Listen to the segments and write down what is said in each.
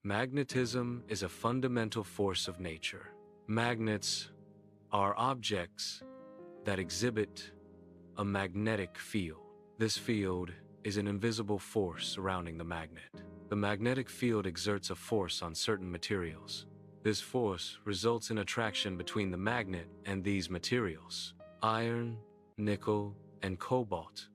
Magnetism is a fundamental force of nature. Magnets are objects that exhibit a magnetic field. This field is an invisible force surrounding the magnet. The magnetic field exerts a force on certain materials. This force results in attraction between the magnet and these materials. Iron, nickel, and cobalt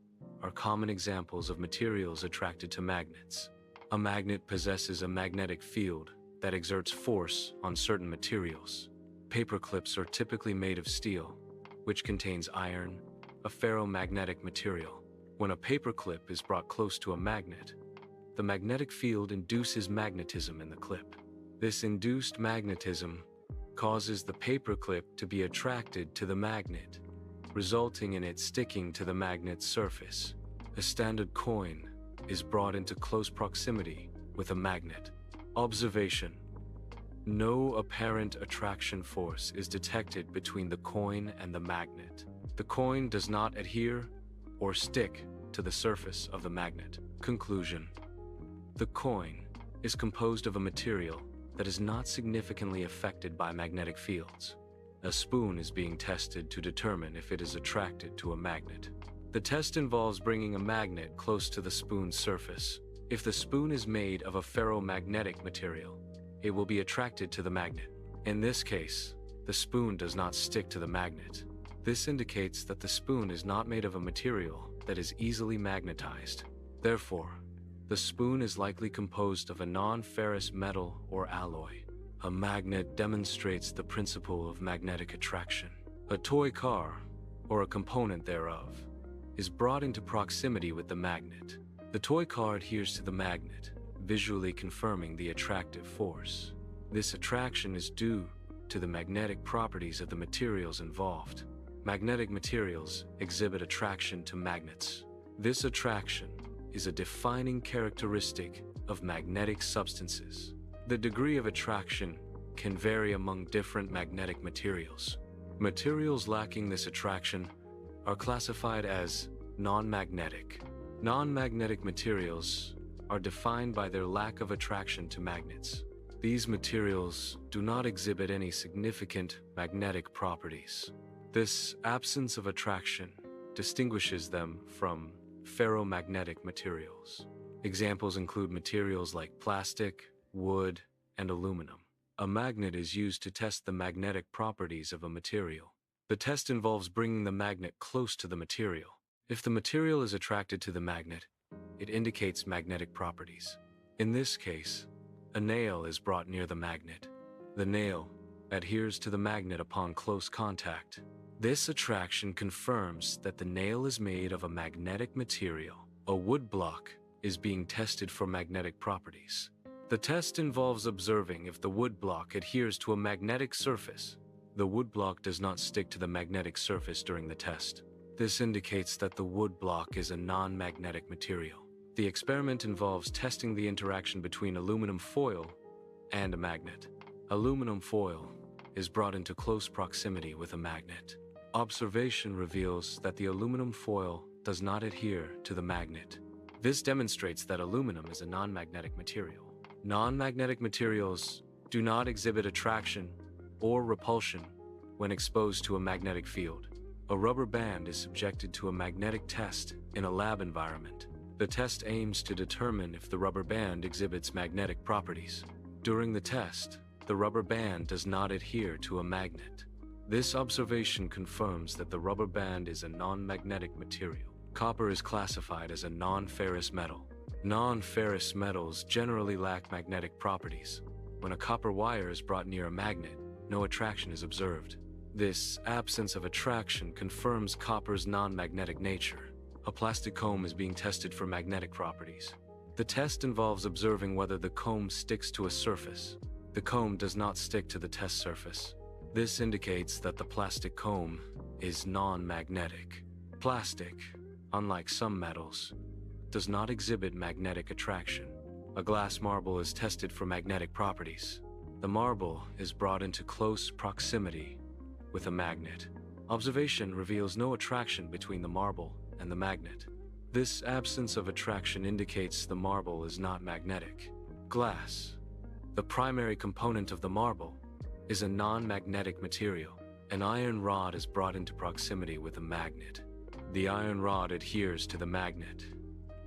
are common examples of materials attracted to magnets. A magnet possesses a magnetic field that exerts force on certain materials. Paper clips are typically made of steel, which contains iron, a ferromagnetic material. When a paper clip is brought close to a magnet, the magnetic field induces magnetism in the clip. This induced magnetism causes the paper clip to be attracted to the magnet, resulting in it sticking to the magnet's surface. A standard coin is brought into close proximity with a magnet. Observation: no apparent attraction force is detected between the coin and the magnet. The coin does not adhere or stick to the surface of the magnet. Conclusion: the coin is composed of a material that is not significantly affected by magnetic fields. A spoon is being tested to determine if it is attracted to a magnet. The test involves bringing a magnet close to the spoon's surface. If the spoon is made of a ferromagnetic material, it will be attracted to the magnet. In this case, the spoon does not stick to the magnet. This indicates that the spoon is not made of a material that is easily magnetized. Therefore, the spoon is likely composed of a non-ferrous metal or alloy. A magnet demonstrates the principle of magnetic attraction. A toy car, or a component thereof, is brought into proximity with the magnet. The toy car adheres to the magnet, visually confirming the attractive force. This attraction is due to the magnetic properties of the materials involved. Magnetic materials exhibit attraction to magnets. This attraction is a defining characteristic of magnetic substances. The degree of attraction can vary among different magnetic materials. Materials lacking this attraction are classified as non-magnetic. Non-magnetic materials are defined by their lack of attraction to magnets. These materials do not exhibit any significant magnetic properties. This absence of attraction distinguishes them from ferromagnetic materials. Examples include materials like plastic, wood, and aluminum. A magnet is used to test the magnetic properties of a material. The test involves bringing the magnet close to the material. If the material is attracted to the magnet, it indicates magnetic properties. In this case, a nail is brought near the magnet. The nail adheres to the magnet upon close contact. This attraction confirms that the nail is made of a magnetic material. A wood block is being tested for magnetic properties. The test involves observing if the wood block adheres to a magnetic surface. The wood block does not stick to the magnetic surface during the test. This indicates that the wood block is a non-magnetic material. The experiment involves testing the interaction between aluminum foil and a magnet. Aluminum foil is brought into close proximity with a magnet. Observation reveals that the aluminum foil does not adhere to the magnet. This demonstrates that aluminum is a non-magnetic material. Non-magnetic materials do not exhibit attraction or repulsion when exposed to a magnetic field. A rubber band is subjected to a magnetic test in a lab environment. The test aims to determine if the rubber band exhibits magnetic properties. During the test, the rubber band does not adhere to a magnet. This observation confirms that the rubber band is a non-magnetic material. Copper is classified as a non-ferrous metal. Non-ferrous metals generally lack magnetic properties. When a copper wire is brought near a magnet, no attraction is observed. This absence of attraction confirms copper's non-magnetic nature. A plastic comb is being tested for magnetic properties. The test involves observing whether the comb sticks to a surface. The comb does not stick to the test surface. This indicates that the plastic comb is non-magnetic. Plastic, unlike some metals, does not exhibit magnetic attraction. A glass marble is tested for magnetic properties. The marble is brought into close proximity with a magnet. Observation reveals no attraction between the marble and the magnet. This absence of attraction indicates the marble is not magnetic. Glass The primary component of the marble is a non-magnetic material. An iron rod is brought into proximity with a magnet. The iron rod adheres to the magnet,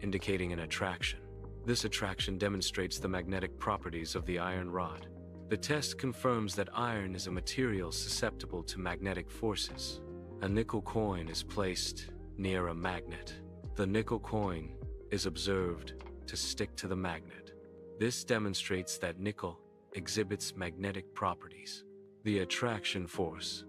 indicating an attraction. This attraction demonstrates the magnetic properties of the iron rod. The test confirms that iron is a material susceptible to magnetic forces. A nickel coin is placed near a magnet. The nickel coin is observed to stick to the magnet. This demonstrates that nickel exhibits magnetic properties. The attraction force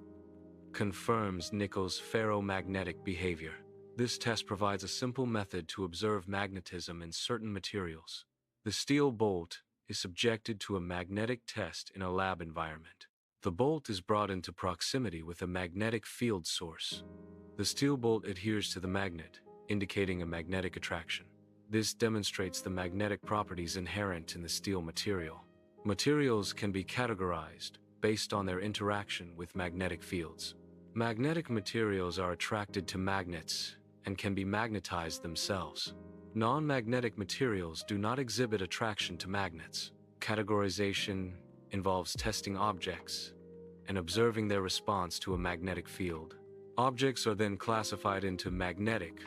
confirms nickel's ferromagnetic behavior. This test provides a simple method to observe magnetism in certain materials. The steel bolt is subjected to a magnetic test in a lab environment. The bolt is brought into proximity with a magnetic field source. The steel bolt adheres to the magnet, indicating a magnetic attraction. This demonstrates the magnetic properties inherent in the steel material. Materials can be categorized based on their interaction with magnetic fields. Magnetic materials are attracted to magnets and can be magnetized themselves. Non-magnetic materials do not exhibit attraction to magnets. Categorization involves testing objects and observing their response to a magnetic field. Objects are then classified into magnetic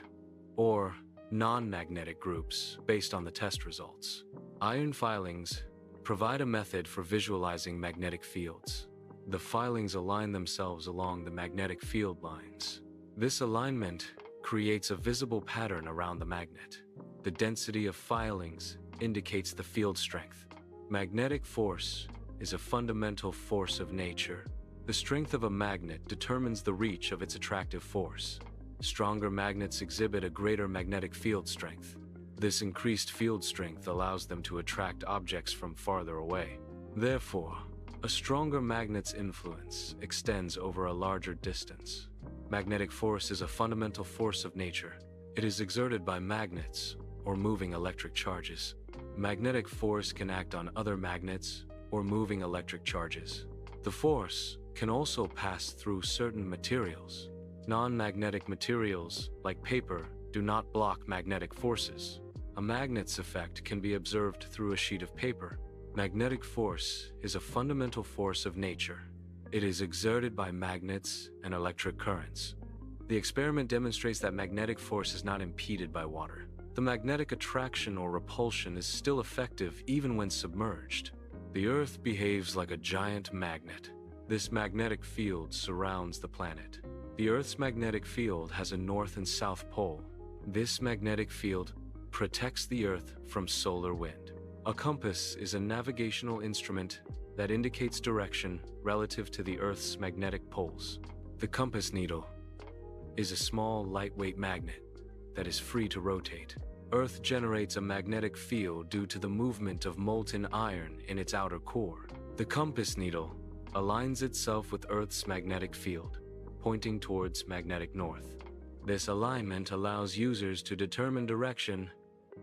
or non-magnetic groups based on the test results. Iron filings provide a method for visualizing magnetic fields. The filings align themselves along the magnetic field lines. This alignment creates a visible pattern around the magnet. The density of filings indicates the field strength. Magnetic force is a fundamental force of nature. The strength of a magnet determines the reach of its attractive force. Stronger magnets exhibit a greater magnetic field strength. This increased field strength allows them to attract objects from farther away. Therefore, a stronger magnet's influence extends over a larger distance. Magnetic force is a fundamental force of nature. It is exerted by magnets or moving electric charges. Magnetic force can act on other magnets or moving electric charges. The force can also pass through certain materials. Non-magnetic materials, like paper, do not block magnetic forces. A magnet's effect can be observed through a sheet of paper. Magnetic force is a fundamental force of nature. It is exerted by magnets and electric currents. The experiment demonstrates that magnetic force is not impeded by water. The magnetic attraction or repulsion is still effective even when submerged. The Earth behaves like a giant magnet. This magnetic field surrounds the planet. The Earth's magnetic field has a north and south pole. This magnetic field protects the Earth from solar wind. A compass is a navigational instrument that indicates direction relative to the Earth's magnetic poles. The compass needle is a small, lightweight magnet that is free to rotate. Earth generates a magnetic field due to the movement of molten iron in its outer core. The compass needle aligns itself with Earth's magnetic field, pointing towards magnetic north. This alignment allows users to determine direction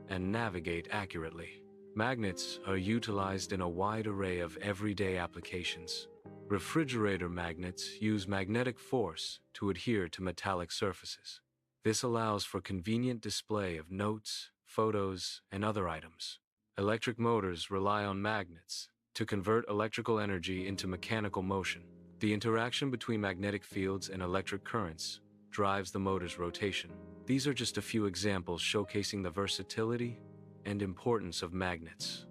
and navigate accurately. Magnets are utilized in a wide array of everyday applications. Refrigerator magnets use magnetic force to adhere to metallic surfaces. This allows for convenient display of notes, photos, and other items. Electric motors rely on magnets to convert electrical energy into mechanical motion. The interaction between magnetic fields and electric currents drives the motor's rotation. These are just a few examples showcasing the versatility and importance of magnets.